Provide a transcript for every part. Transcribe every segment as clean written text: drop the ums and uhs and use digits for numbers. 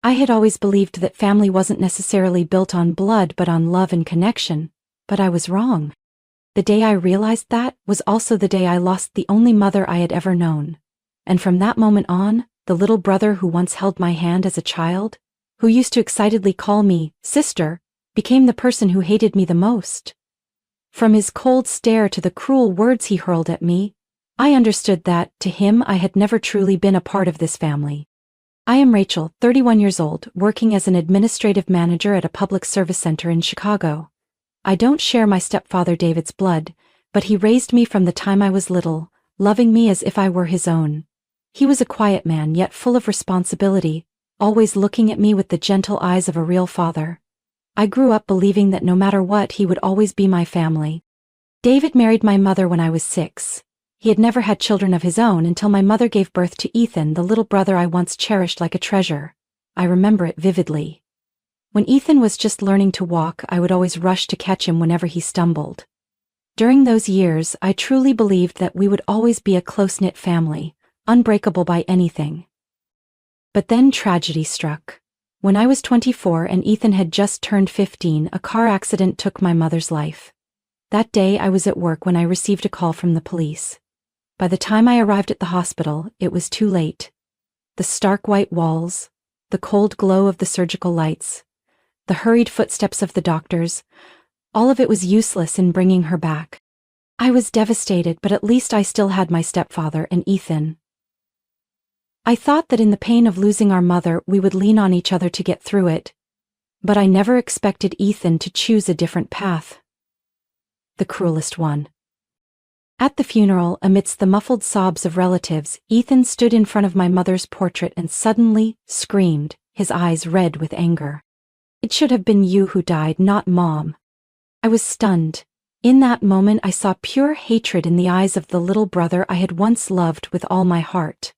I had always believed that family wasn't necessarily built on blood but on love and connection, but I was wrong. The day I realized that was also the day I lost the only mother I had ever known. And from that moment on, the little brother who once held my hand as a child, who used to excitedly call me sister, became the person who hated me the most. From his cold stare to the cruel words he hurled at me, I understood that, to him, I had never truly been a part of this family. I am Rachel, 31 years old, working as an administrative manager at a public service center in Chicago. I don't share my stepfather David's blood, but he raised me from the time I was little, loving me as if I were his own. He was a quiet man yet full of responsibility, always looking at me with the gentle eyes of a real father. I grew up believing that no matter what, he would always be my family. David married my mother when I was 6. He had never had children of his own until my mother gave birth to Ethan, the little brother I once cherished like a treasure. I remember it vividly. When Ethan was just learning to walk, I would always rush to catch him whenever he stumbled. During those years, I truly believed that we would always be a close-knit family, unbreakable by anything. But then tragedy struck. When I was 24 and Ethan had just turned 15, a car accident took my mother's life. That day I was at work when I received a call from the police. By the time I arrived at the hospital, it was too late. The stark white walls, the cold glow of the surgical lights, the hurried footsteps of the doctors, all of it was useless in bringing her back. I was devastated, but at least I still had my stepfather and Ethan. I thought that in the pain of losing our mother we would lean on each other to get through it. But I never expected Ethan to choose a different path. The cruelest one. At the funeral, amidst the muffled sobs of relatives, Ethan stood in front of my mother's portrait and suddenly screamed, his eyes red with anger. "It should have been you who died, not Mom." I was stunned. In that moment I saw pure hatred in the eyes of the little brother I had once loved with all my heart.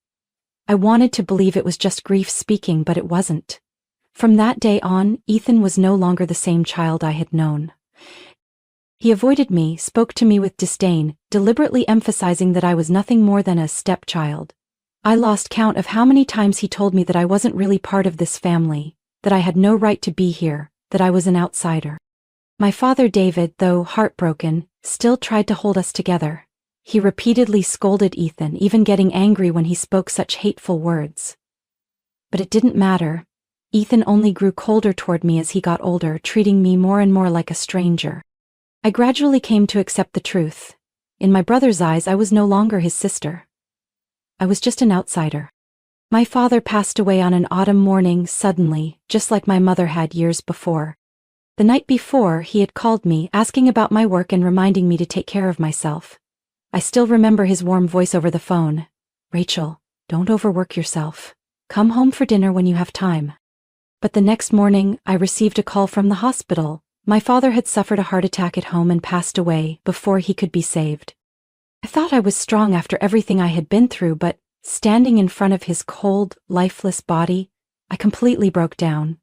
I wanted to believe it was just grief speaking, but it wasn't. From that day on, Ethan was no longer the same child I had known. He avoided me, spoke to me with disdain, deliberately emphasizing that I was nothing more than a stepchild. I lost count of how many times he told me that I wasn't really part of this family, that I had no right to be here, that I was an outsider. My father David, though heartbroken, still tried to hold us together. He repeatedly scolded Ethan, even getting angry when he spoke such hateful words. But it didn't matter. Ethan only grew colder toward me as he got older, treating me more and more like a stranger. I gradually came to accept the truth. In my brother's eyes, I was no longer his sister. I was just an outsider. My father passed away on an autumn morning suddenly, just like my mother had years before. The night before, he had called me, asking about my work and reminding me to take care of myself. I still remember his warm voice over the phone. "Rachel, don't overwork yourself. Come home for dinner when you have time." But the next morning, I received a call from the hospital. My father had suffered a heart attack at home and passed away before he could be saved. I thought I was strong after everything I had been through, but standing in front of his cold, lifeless body, I completely broke down.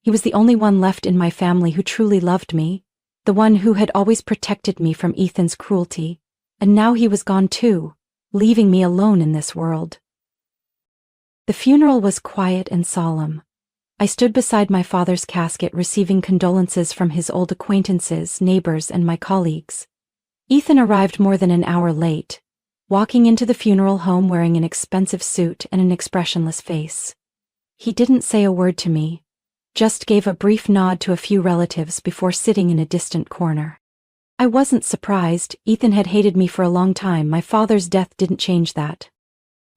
He was the only one left in my family who truly loved me, the one who had always protected me from Ethan's cruelty, and now he was gone too, leaving me alone in this world. The funeral was quiet and solemn. I stood beside my father's casket receiving condolences from his old acquaintances, neighbors, and my colleagues. Ethan arrived more than an hour late, walking into the funeral home wearing an expensive suit and an expressionless face. He didn't say a word to me, just gave a brief nod to a few relatives before sitting in a distant corner. I wasn't surprised. Ethan had hated me for a long time. My father's death didn't change that.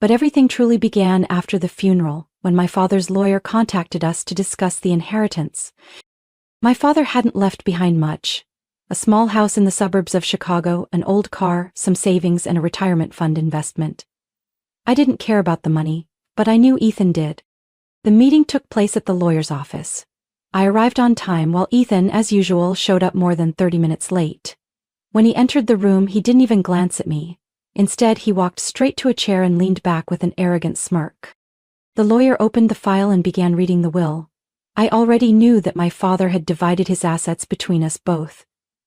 But everything truly began after the funeral, when my father's lawyer contacted us to discuss the inheritance. My father hadn't left behind much. A small house in the suburbs of Chicago, an old car, some savings, and a retirement fund investment. I didn't care about the money, but I knew Ethan did. The meeting took place at the lawyer's office. I arrived on time while Ethan, as usual, showed up more than 30 minutes late. When he entered the room, he didn't even glance at me. Instead, he walked straight to a chair and leaned back with an arrogant smirk. The lawyer opened the file and began reading the will. I already knew that my father had divided his assets between us both.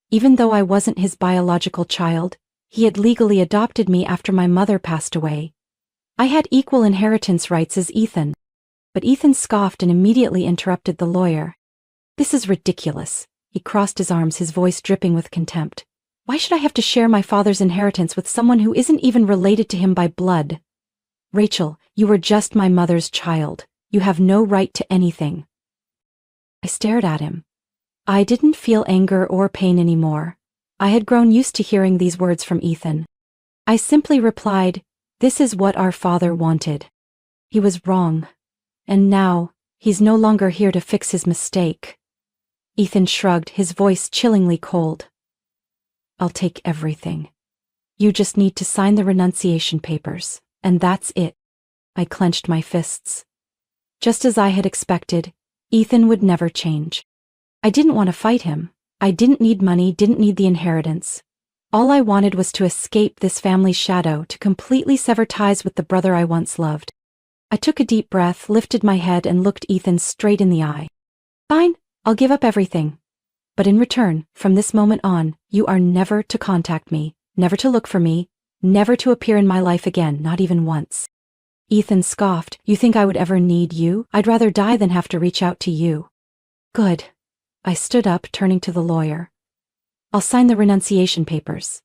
Even though I wasn't his biological child, he had legally adopted me after my mother passed away. I had equal inheritance rights as Ethan. But Ethan scoffed and immediately interrupted the lawyer. "This is ridiculous." He crossed his arms, his voice dripping with contempt. "Why should I have to share my father's inheritance with someone who isn't even related to him by blood? Rachel, you were just my mother's child. You have no right to anything." I stared at him. I didn't feel anger or pain anymore. I had grown used to hearing these words from Ethan. I simply replied, "This is what our father wanted. He was wrong. And now, he's no longer here to fix his mistake." Ethan shrugged, his voice chillingly cold. "I'll take everything. You just need to sign the renunciation papers, and that's it." I clenched my fists. Just as I had expected, Ethan would never change. I didn't want to fight him. I didn't need money, didn't need the inheritance. All I wanted was to escape this family's shadow, to completely sever ties with the brother I once loved. I took a deep breath, lifted my head, and looked Ethan straight in the eye. "Fine, I'll give up everything. But in return, from this moment on, you are never to contact me, never to look for me, never to appear in my life again, not even once." Ethan scoffed. "You think I would ever need you? I'd rather die than have to reach out to you." "Good." I stood up, turning to the lawyer. "I'll sign the renunciation papers.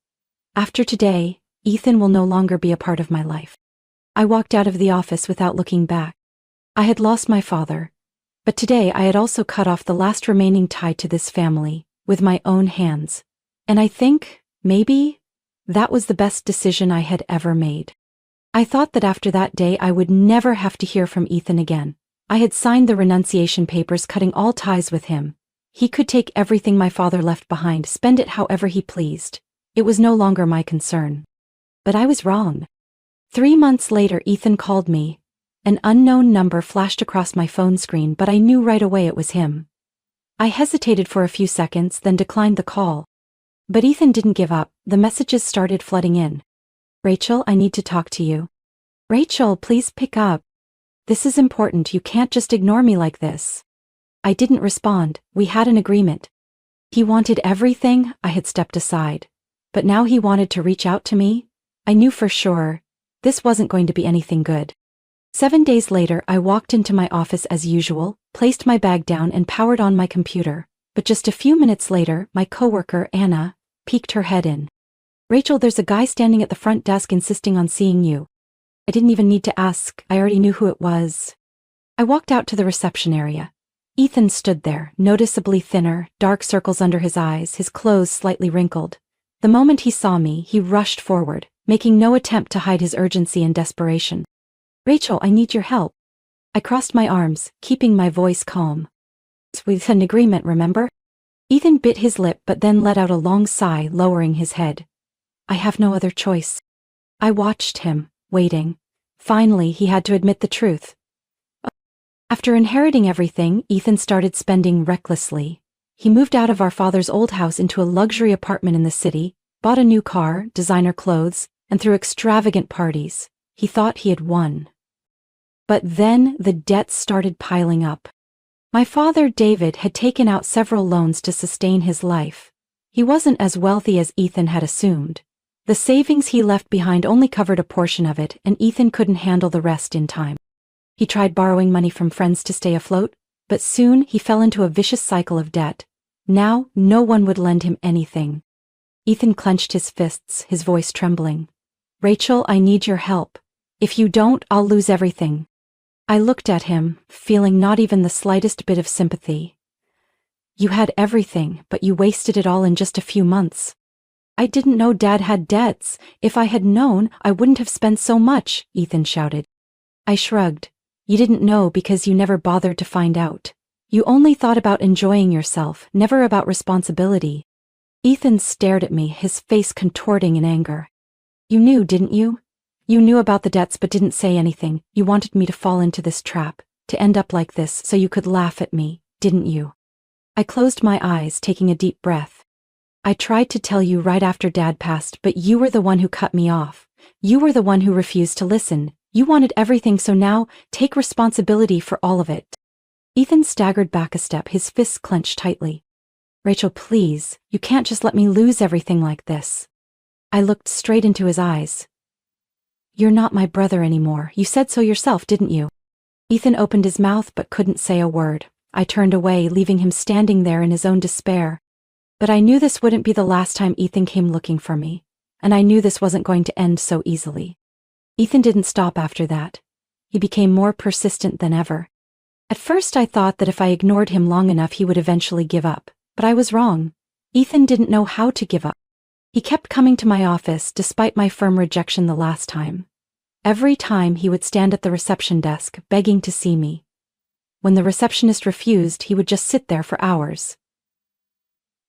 After today, Ethan will no longer be a part of my life." I walked out of the office without looking back. I had lost my father, but today I had also cut off the last remaining tie to this family, with my own hands. And I think, maybe, that was the best decision I had ever made. I thought that after that day I would never have to hear from Ethan again. I had signed the renunciation papers, cutting all ties with him. He could take everything my father left behind, spend it however he pleased. It was no longer my concern. But I was wrong. 3 months later, Ethan called me. An unknown number flashed across my phone screen, but I knew right away it was him. I hesitated for a few seconds, then declined the call. But Ethan didn't give up. The messages started flooding in. "Rachel, I need to talk to you." "Rachel, please pick up. This is important. You can't just ignore me like this." I didn't respond. We had an agreement. He wanted everything. I had stepped aside. But now he wanted to reach out to me. I knew for sure this wasn't going to be anything good. 7 days later, I walked into my office as usual, placed my bag down and powered on my computer. But just a few minutes later, my coworker, Anna, peeked her head in. "Rachel, there's a guy standing at the front desk insisting on seeing you." I didn't even need to ask. I already knew who it was. I walked out to the reception area. Ethan stood there, noticeably thinner, dark circles under his eyes, his clothes slightly wrinkled. The moment he saw me, he rushed forward, making no attempt to hide his urgency and desperation. "Rachel, I need your help." I crossed my arms, keeping my voice calm. "It's with an agreement, remember?" Ethan bit his lip but then let out a long sigh, lowering his head. "I have no other choice." I watched him, waiting. Finally, he had to admit the truth. After inheriting everything, Ethan started spending recklessly. He moved out of our father's old house into a luxury apartment in the city, bought a new car, designer clothes, and threw extravagant parties. He thought he had won. But then the debts started piling up. My father, David, had taken out several loans to sustain his life. He wasn't as wealthy as Ethan had assumed. The savings he left behind only covered a portion of it, and Ethan couldn't handle the rest in time. He tried borrowing money from friends to stay afloat, but soon he fell into a vicious cycle of debt. Now, no one would lend him anything. Ethan clenched his fists, his voice trembling. "Rachel, I need your help. If you don't, I'll lose everything." I looked at him, feeling not even the slightest bit of sympathy. "You had everything, but you wasted it all in just a few months." "I didn't know Dad had debts. If I had known, I wouldn't have spent so much," Ethan shouted. I shrugged. "You didn't know because you never bothered to find out. You only thought about enjoying yourself, never about responsibility." Ethan stared at me, his face contorting in anger. "You knew, didn't you? You knew about the debts but didn't say anything. You wanted me to fall into this trap, to end up like this so you could laugh at me, didn't you?" I closed my eyes, taking a deep breath. "I tried to tell you right after Dad passed, but you were the one who cut me off. You were the one who refused to listen. You wanted everything, so now, take responsibility for all of it." Ethan staggered back a step, his fists clenched tightly. "Rachel, please, you can't just let me lose everything like this." I looked straight into his eyes. "You're not my brother anymore. You said so yourself, didn't you?" Ethan opened his mouth but couldn't say a word. I turned away, leaving him standing there in his own despair. But I knew this wouldn't be the last time Ethan came looking for me, and I knew this wasn't going to end so easily. Ethan didn't stop after that. He became more persistent than ever. At first I thought that if I ignored him long enough he would eventually give up, but I was wrong. Ethan didn't know how to give up. He kept coming to my office despite my firm rejection the last time. Every time he would stand at the reception desk, begging to see me. When the receptionist refused, he would just sit there for hours,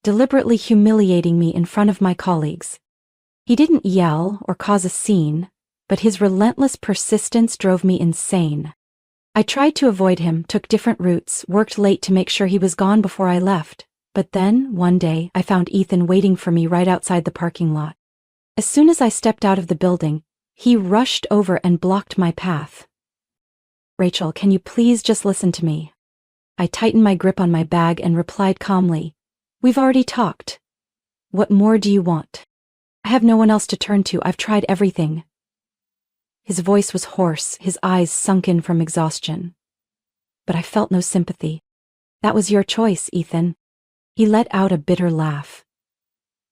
deliberately humiliating me in front of my colleagues. He didn't yell or cause a scene, but his relentless persistence drove me insane. I tried to avoid him, took different routes, worked late to make sure he was gone before I left. But then, one day, I found Ethan waiting for me right outside the parking lot. As soon as I stepped out of the building, he rushed over and blocked my path. "Rachel, can you please just listen to me?" I tightened my grip on my bag and replied calmly, "We've already talked. What more do you want? I have no one else to turn to. I've tried everything." His voice was hoarse, his eyes sunken from exhaustion. But I felt no sympathy. "That was your choice, Ethan." He let out a bitter laugh.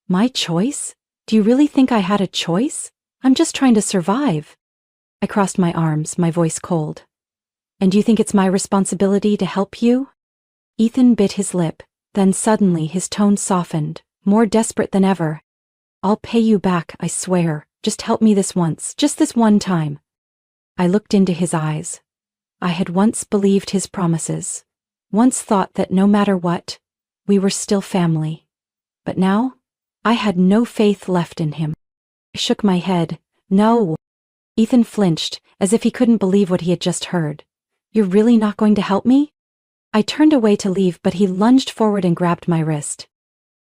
"My choice? Do you really think I had a choice? I'm just trying to survive." I crossed my arms, my voice cold. "And you think it's my responsibility to help you?" Ethan bit his lip, then suddenly his tone softened, more desperate than ever. "I'll pay you back, I swear. Just help me this once, just this one time." I looked into his eyes. I had once believed his promises, once thought that no matter what, we were still family. But now, I had no faith left in him. I shook my head. "No." Ethan flinched, as if he couldn't believe what he had just heard. "You're really not going to help me?" I turned away to leave, but he lunged forward and grabbed my wrist.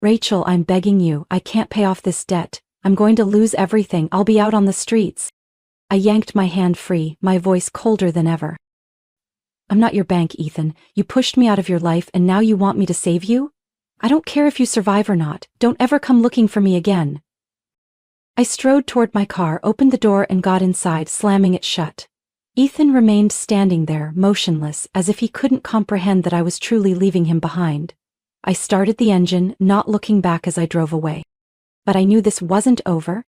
"Rachel, I'm begging you, I can't pay off this debt. I'm going to lose everything. I'll be out on the streets." I yanked my hand free, my voice colder than ever. "I'm not your bank, Ethan. You pushed me out of your life and now you want me to save you? I don't care if you survive or not. Don't ever come looking for me again." I strode toward my car, opened the door and got inside, slamming it shut. Ethan remained standing there, motionless, as if he couldn't comprehend that I was truly leaving him behind. I started the engine, not looking back as I drove away. But I knew this wasn't over.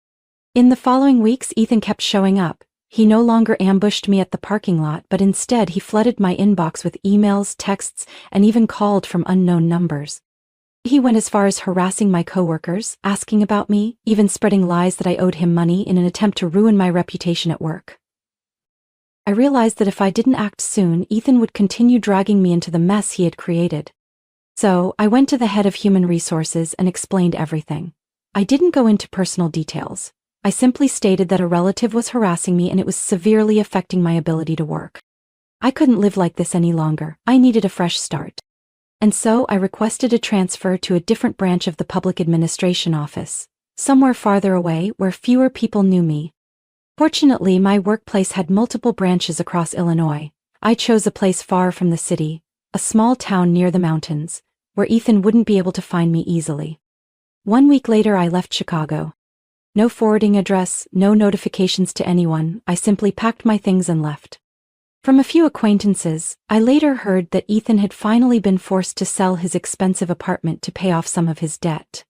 In the following weeks, Ethan kept showing up. He no longer ambushed me at the parking lot, but instead he flooded my inbox with emails, texts, and even called from unknown numbers. He went as far as harassing my coworkers, asking about me, even spreading lies that I owed him money in an attempt to ruin my reputation at work. I realized that if I didn't act soon, Ethan would continue dragging me into the mess he had created. So, I went to the head of human resources and explained everything. I didn't go into personal details. I simply stated that a relative was harassing me and it was severely affecting my ability to work. I couldn't live like this any longer. I needed a fresh start. And so I requested a transfer to a different branch of the public administration office, somewhere farther away where fewer people knew me. Fortunately, my workplace had multiple branches across Illinois. I chose a place far from the city, a small town near the mountains, where Ethan wouldn't be able to find me easily. 1 week later, I left Chicago. No forwarding address, no notifications to anyone. I simply packed my things and left. From a few acquaintances, I later heard that Ethan had finally been forced to sell his expensive apartment to pay off some of his debt.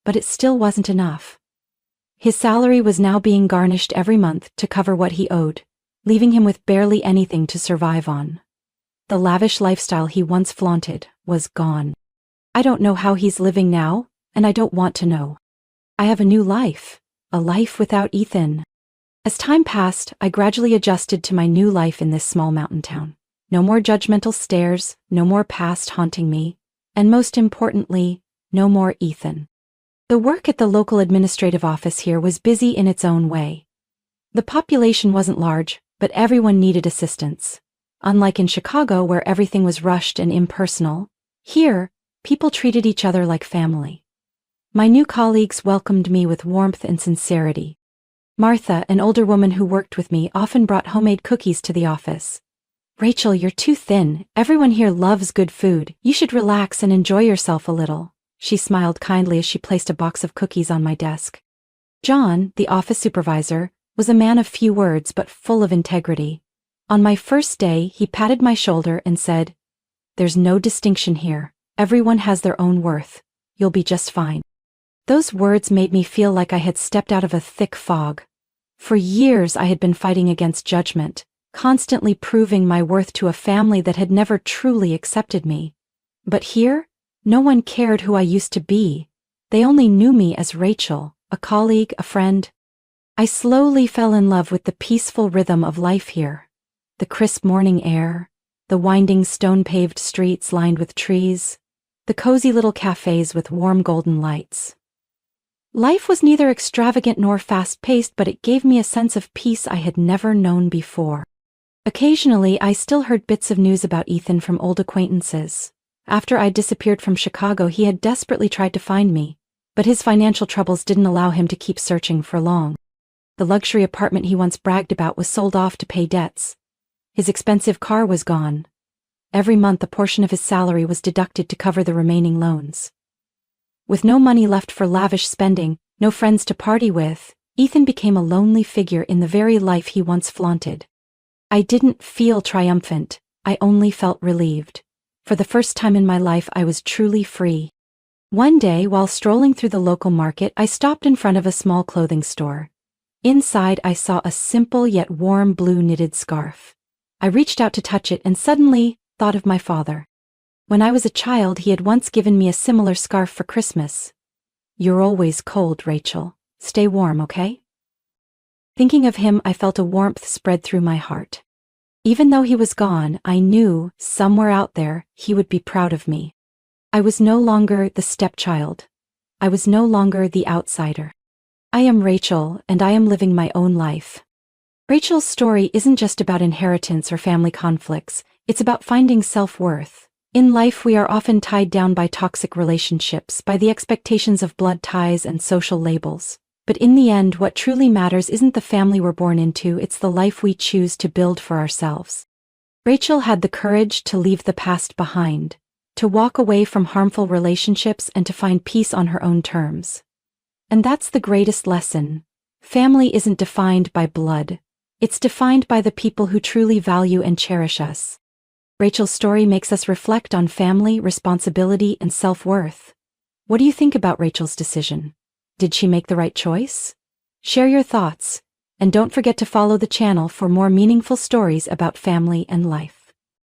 But it still wasn't enough. His salary was now being garnished every month to cover what he owed, leaving him with barely anything to survive on. The lavish lifestyle he once flaunted was gone. I don't know how he's living now, and I don't want to know. I have a new life, a life without Ethan. As time passed, I gradually adjusted to my new life in this small mountain town. No more judgmental stares, no more past haunting me, and most importantly, no more Ethan. The work at the local administrative office here was busy in its own way. The population wasn't large, but everyone needed assistance. Unlike in Chicago where everything was rushed and impersonal, here, people treated each other like family. My new colleagues welcomed me with warmth and sincerity. Martha, an older woman who worked with me, often brought homemade cookies to the office. "Rachel, you're too thin. Everyone here loves good food. You should relax and enjoy yourself a little." She smiled kindly as she placed a box of cookies on my desk. John, the office supervisor, was a man of few words but full of integrity. On my first day, he patted my shoulder and said, "There's no distinction here. Everyone has their own worth. You'll be just fine." Those words made me feel like I had stepped out of a thick fog. For years I had been fighting against judgment, constantly proving my worth to a family that had never truly accepted me. But here, no one cared who I used to be. They only knew me as Rachel, a colleague, a friend. I slowly fell in love with the peaceful rhythm of life here. The crisp morning air, the winding stone-paved streets lined with trees, the cozy little cafes with warm golden lights. Life was neither extravagant nor fast-paced, but it gave me a sense of peace I had never known before. Occasionally, I still heard bits of news about Ethan from old acquaintances. After I'd disappeared from Chicago, he had desperately tried to find me, but his financial troubles didn't allow him to keep searching for long. The luxury apartment he once bragged about was sold off to pay debts. His expensive car was gone. Every month a portion of his salary was deducted to cover the remaining loans. With no money left for lavish spending, no friends to party with, Ethan became a lonely figure in the very life he once flaunted. I didn't feel triumphant, I only felt relieved. For the first time in my life I was truly free. One day, while strolling through the local market, I stopped in front of a small clothing store. Inside I saw a simple yet warm blue knitted scarf. I reached out to touch it and suddenly thought of my father. When I was a child, he had once given me a similar scarf for Christmas. "You're always cold, Rachel. Stay warm, okay?" Thinking of him, I felt a warmth spread through my heart. Even though he was gone, I knew, somewhere out there, he would be proud of me. I was no longer the stepchild. I was no longer the outsider. I am Rachel, and I am living my own life. Rachel's story isn't just about inheritance or family conflicts, it's about finding self-worth. In life, we are often tied down by toxic relationships, by the expectations of blood ties and social labels. But in the end, what truly matters isn't the family we're born into, it's the life we choose to build for ourselves. Rachel had the courage to leave the past behind, to walk away from harmful relationships and to find peace on her own terms. And that's the greatest lesson. Family isn't defined by blood. It's defined by the people who truly value and cherish us. Rachel's story makes us reflect on family, responsibility, and self-worth. What do you think about Rachel's decision? Did she make the right choice? Share your thoughts, and don't forget to follow the channel for more meaningful stories about family and life.